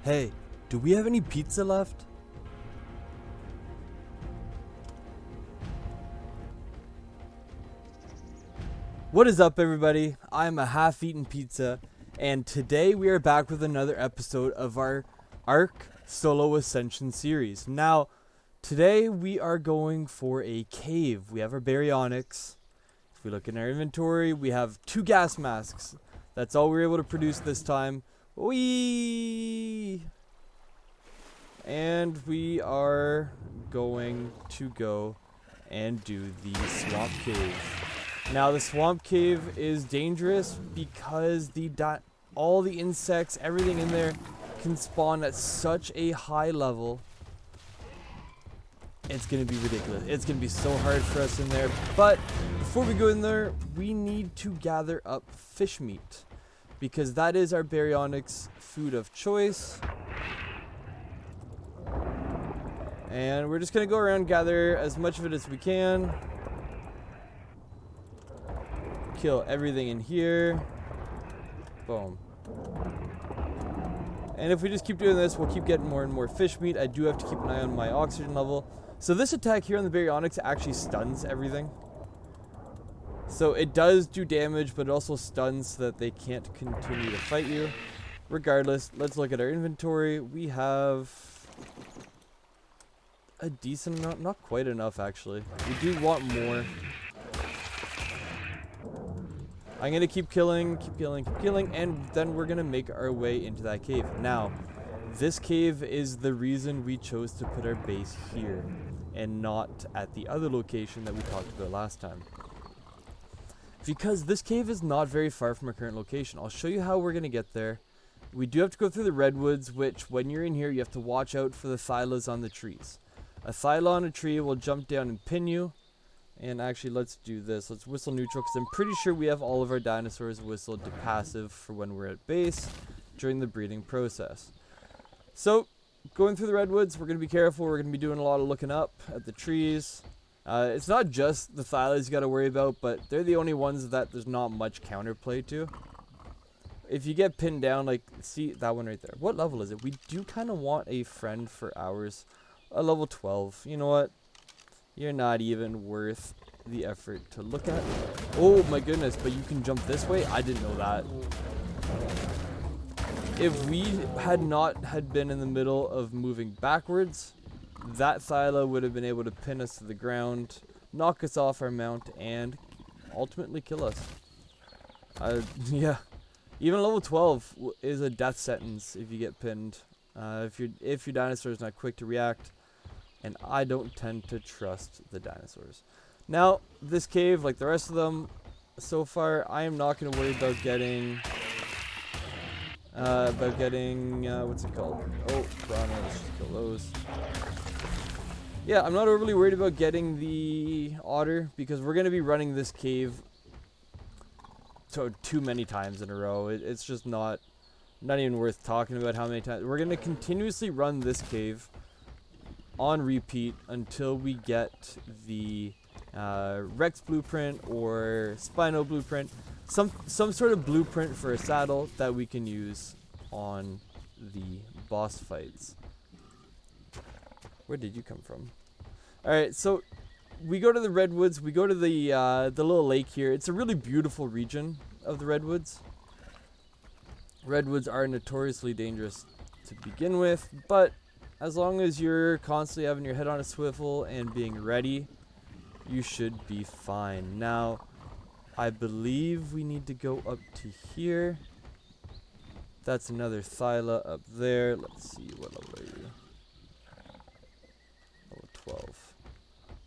Hey, do we have any pizza left? What is up, everybody? I'm a half-eaten pizza, and today we are back with another episode of our ARK Solo Ascension series. Now, today we are going for a cave. We have our baryonyx. If we look in our inventory, we have 2 gas masks. That's all we were able to produce this time. Whee! And we are going to go and do the swamp cave. Now, the swamp cave is dangerous because all the insects, everything in there can spawn at such a high level. It's going to be ridiculous. It's going to be so hard for us in there. But before we go in there, we need to gather up fish meat, because that is our baryonyx food of choice. And we're just going to go around, gather as much of it as we can. Kill everything in here. Boom. And if we just keep doing this, we'll keep getting more and more fish meat. I do have to keep an eye on my oxygen level. So this attack here on the baryonyx actually stuns everything. So it does do damage, but it also stuns so that they can't continue to fight you. Regardless, let's look at our inventory. We have a decent amount, not quite enough actually. We do want more. I'm gonna keep killing, and then we're gonna make our way into that cave. Now, this cave is the reason we chose to put our base here and not at the other location that we talked about last time. Because this cave is not very far from our current location. I'll show you how we're gonna get there. We do have to go through the redwoods, which when you're in here, you have to watch out for the thylas on the trees. A thyla on a tree will jump down and pin you. And actually, let's do this. Let's whistle neutral, because I'm pretty sure we have all of our dinosaurs whistled to passive for when we're at base during the breeding process. So, going through the redwoods, we're going to be careful. We're going to be doing a lot of looking up at the trees. It's not just the thylas you got to worry about, but they're the only ones that there's not much counterplay to. If you get pinned down, like, see that one right there. What level is it? We do kind of want a friend for ours. A level 12. You know what? You're not even worth the effort to look at. Oh my goodness, but you can jump this way? I didn't know that. If we had not been in the middle of moving backwards, that thyla would have been able to pin us to the ground, knock us off our mount, and ultimately kill us. Yeah. Even level 12 is a death sentence if you get pinned. If your dinosaur is not quick to react. And I don't tend to trust the dinosaurs. Now, this cave, like the rest of them, so far, I am not going to worry about getting, what's it called? Oh, piranha, let's just kill those. Yeah, I'm not overly worried about getting the otter, because we're going to be running this cave too many times in a row. It's just not even worth talking about how many times. We're going to continuously run this cave on repeat until we get the Rex blueprint or Spino blueprint, some sort of blueprint for a saddle that we can use on the boss fights. Where did you come from? All right, so we go to the redwoods. We go to the little lake here. It's a really beautiful region of the redwoods. Redwoods are notoriously dangerous to begin with, but as long as you're constantly having your head on a swivel and being ready, you should be fine. Now, I believe we need to go up to here. That's another thyla up there. Let's see, what level are you? Level 12.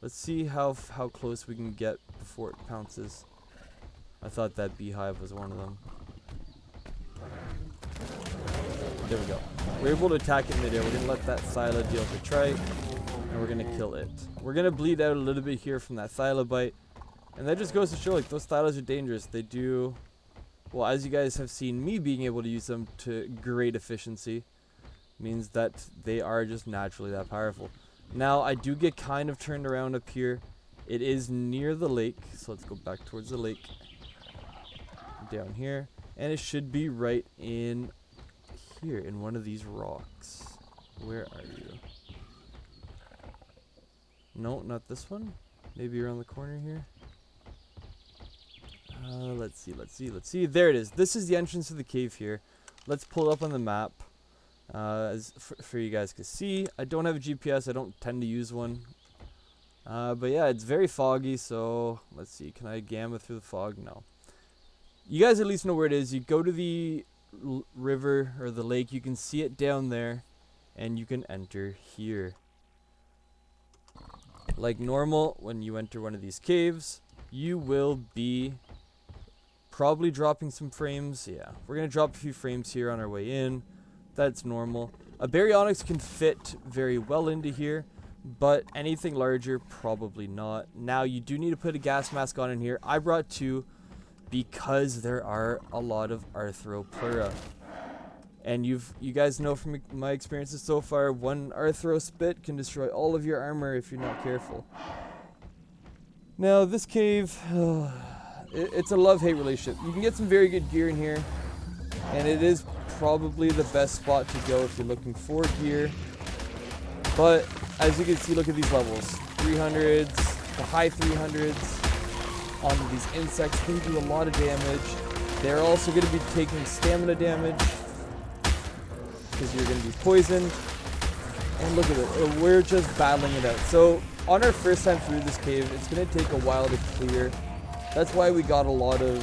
Let's see how close we can get before it pounces. I thought that beehive was one of them. There we go. We're able to attack it in midair. We're going to let that thyla deal to trite, and we're going to kill it. We're going to bleed out a little bit here from that thyla bite, and that just goes to show, like, those thylas are dangerous. They do, well, as you guys have seen me being able to use them to great efficiency, means that they are just naturally that powerful. Now, I do get kind of turned around up here. It is near the lake, so let's go back towards the lake. Down here, and it should be right in here in one of these rocks. Where are you? No, not this one. Maybe around the corner here. Let's see. There it is. This is the entrance to the cave here. Let's pull it up on the map. For you guys to see. I don't have a GPS. I don't tend to use one. But yeah, it's very foggy, so let's see. Can I gamma through the fog? No. You guys at least know where it is. You go to the river or the lake. You can see it down there, and you can enter here. Like normal, when you enter one of these caves, you will be probably dropping some frames. Yeah, we're going to drop a few frames here on our way in. That's normal. A baryonyx can fit very well into here, but anything larger, probably not. Now, you do need to put a gas mask on in here. I brought 2 because there are a lot of arthropleura. And you guys know from my experiences so far, 1 arthro spit can destroy all of your armor if you're not careful. Now, this cave, it's a love-hate relationship. You can get some very good gear in here, and it is probably the best spot to go if you're looking for gear. But as you can see, look at these levels. 300s, the high 300s on these insects. They do a lot of damage. They're also going to be taking stamina damage because you're going to be poisoned. And look at it. We're just battling it out. So on our first time through this cave, it's going to take a while to clear. That's why we got a lot of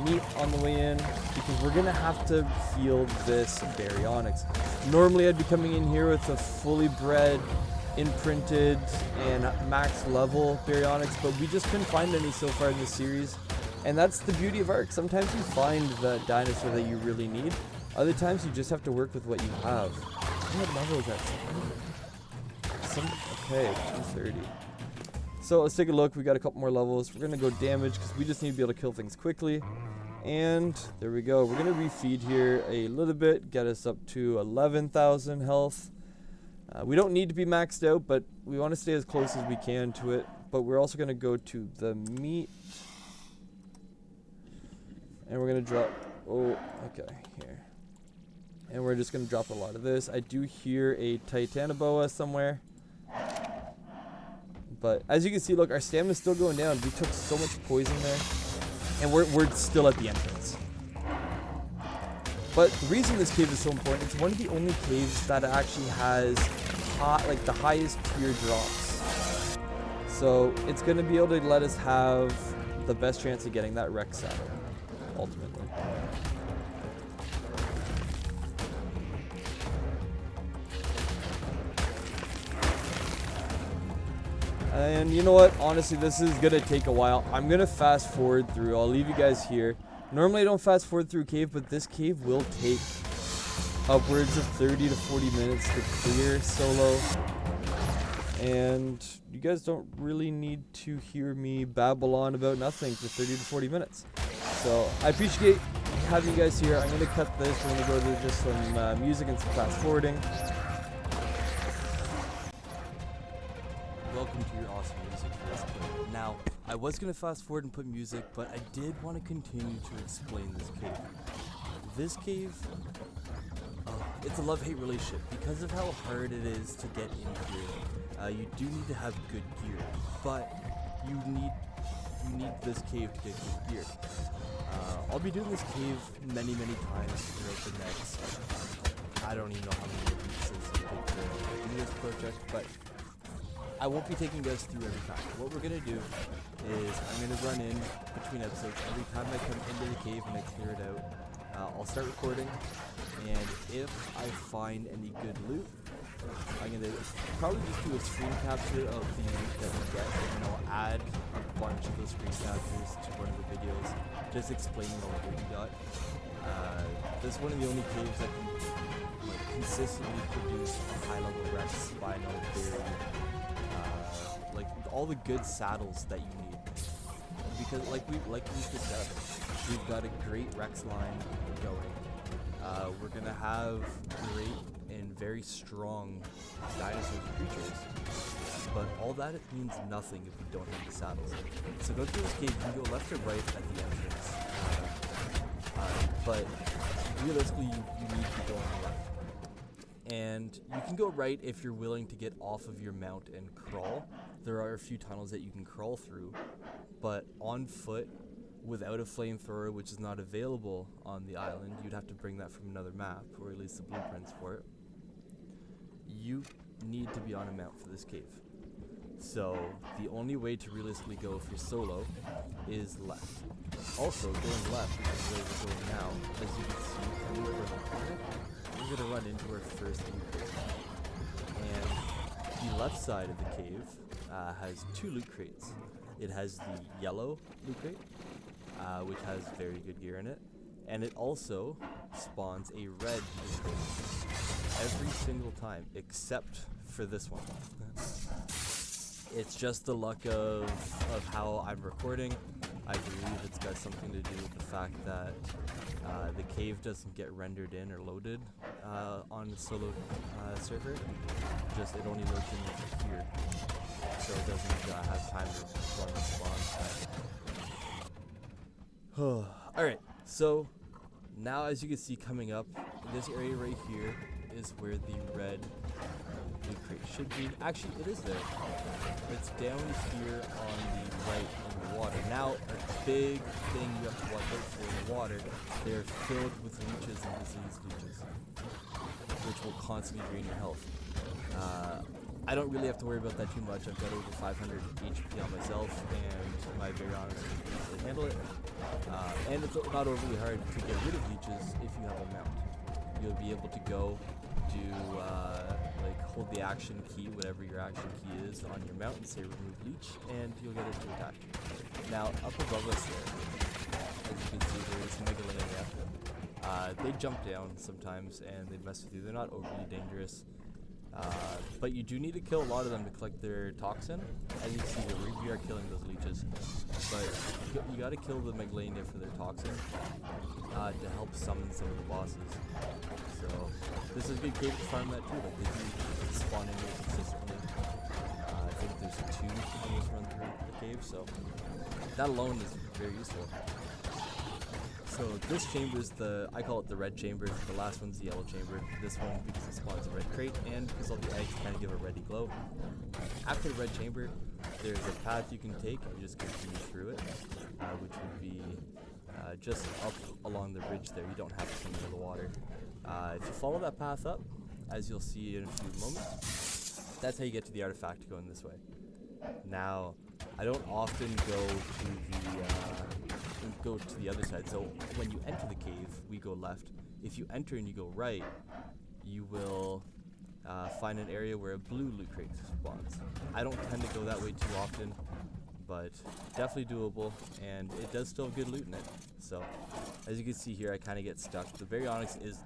meat on the way in, because we're going to have to heal this baryonyx. Normally I'd be coming in here with a fully bred, imprinted, and max level baryonyx, but we just couldn't find any so far in this series. And that's the beauty of ARK. Sometimes you find the dinosaur that you really need. Other times you just have to work with what you have. What level is that? Okay, 230. So let's take a look. We got a couple more levels. We're going to go damage because we just need to be able to kill things quickly. And there we go. We're going to refeed here a little bit, get us up to 11,000 health. We don't need to be maxed out, but we want to stay as close as we can to it. But we're also going to go to the meat. And we're going to drop... Oh, okay, here. And we're just going to drop a lot of this. I do hear a Titanoboa somewhere. But as you can see, look, our stamina's still going down. We took so much poison there. And we're still at the entrance. But the reason this cave is so important, it's one of the only caves that actually has like the highest tier drops. So it's going to be able to let us have the best chance of getting that Rex saddle, ultimately. And you know what? Honestly, this is going to take a while. I'm going to fast forward through. I'll leave you guys here. Normally, I don't fast forward through a cave, but this cave will take upwards of 30 to 40 minutes to clear solo. And you guys don't really need to hear me babble on about nothing for 30 to 40 minutes. So I appreciate having you guys here. I'm going to cut this. We're going to go to just some music and some fast forwarding. Welcome to your awesome music for this clip. Now, I was going to fast forward and put music, but I did want to continue to explain this cave. This cave, it's a love-hate relationship. Because of how hard it is to get in here, you do need to have good gear, but you need this cave to get good gear. I'll be doing this cave many times throughout the next, I don't even know how many weeks it take to do this project, but I won't be taking you guys through every time. What we're going to do is I'm going to run in between episodes. Every time I come into the cave and I clear it out, I'll start recording. And if I find any good loot, I'm going to probably just do a screen capture of the loot that we get. And I'll add a bunch of those screen captures to one of the videos, just explaining all the loot we got. This is one of the only caves that can consistently produce high-level Rex, Spino, Berry, like all the good saddles that you need, because like we just said, we've got a great Rex line going. We're gonna have great and very strong dinosaur creatures, but all that it means nothing if we don't have the saddles. So go through this cave. You can go left or right at the entrance, but realistically, you need to be going left. And you can go right if you're willing to get off of your mount and crawl. There are a few tunnels that you can crawl through, but on foot, without a flamethrower, which is not available on the island, you'd have to bring that from another map, or at least the blueprints for it. You need to be on a mount for this cave. So the only way to realistically go if you're solo is left. Also, going left, which is where we're going now, as you can see, coming over the corner, we're going to run into our first loot crate. And the left side of the cave has two loot crates. It has the yellow loot crate, which has very good gear in it, and it also spawns a red loot crate every single time, except for this one. It's just the luck of how I'm recording. I believe it's got something to do with the fact that the cave doesn't get rendered in or loaded on the solo server. Just it only loads in here, so it doesn't have time to run the spawn. Alright, so now as you can see coming up, this area right here is where the red loot crate should be. Actually, it is there. It's down here on the right in the water. Now, a big thing you have to watch out for in the water, they're filled with leeches and disease leeches, which will constantly drain your health. I don't really have to worry about that too much. I've got over 500 HP on myself, and my very honest can handle it. And it's not overly hard to get rid of leeches if you have a mount. You'll be able to go do like hold the action key, whatever your action key is, on your mount and say remove leech, and you'll get it to attack. Now up above us there, as you can see, there is Megalania. They jump down sometimes and they mess with you. They're not overly dangerous, but you do need to kill a lot of them to collect their toxin. As you can see here, we are killing those leeches, but you got to kill the Megalania for their toxin to help summon some of the bosses. So this is a good cave to farm that too. Like they do spawn in here consistently. I think there's two almost run through the cave, so that alone is very useful. So this chamber is I call it the red chamber. The last one's the yellow chamber. This one because it spawns a red crate and because all the eggs kind of give a reddy glow. After the red chamber, there's a path you can take and just continue through it, which would be just up along the ridge there. You don't have to come into the water. If you follow that path up, as you'll see in a few moments, that's how you get to the artifact going this way. Now, I don't often go to the other side. So when you enter the cave, we go left. If you enter and you go right, you will find an area where a blue loot crate spawns. I don't tend to go that way too often, but definitely doable, and it does still have good loot in it. So as you can see here, I kind of get stuck. The Baryonyx is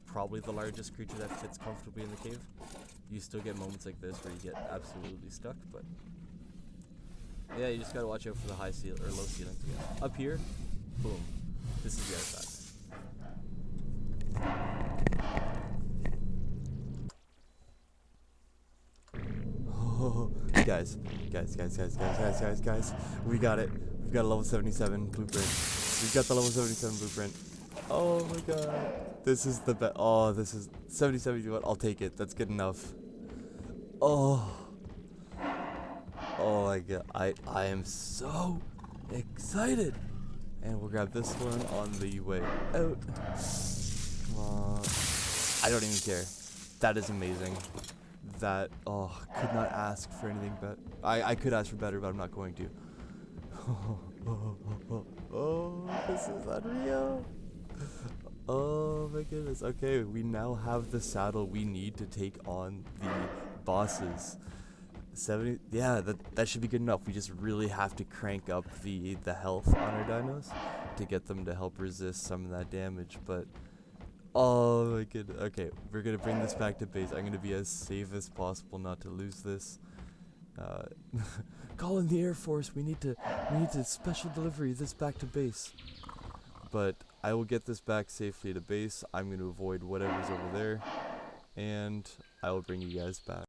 probably the largest creature that fits comfortably in the cave. You still get moments like this where you get absolutely stuck, but yeah, you just gotta watch out for the high ceiling or low ceilings again. Up here, boom, this is the artifact. Oh, guys, we got it. We've got a level 77 blueprint. We've got the level 77 blueprint. Oh my god. This is the best. Oh, this is 77. What? I'll take it. That's good enough. Oh. Oh my god. I am so excited. And we'll grab this one on the way out. Come on. I don't even care. That is amazing. That, could not ask for anything better. I could ask for better, but I'm not going to. Oh, this is unreal. Oh my goodness. Okay, we now have the saddle we need to take on the bosses. 70, yeah, that should be good enough. We just really have to crank up the health on our dinos to get them to help resist some of that damage, but oh my goodness. Okay, we're gonna bring this back to base. I'm gonna be as safe as possible not to lose this. Call in the Air Force. We need to special delivery this back to base. But I will get this back safely to base. I'm gonna avoid whatever's over there, and I will bring you guys back.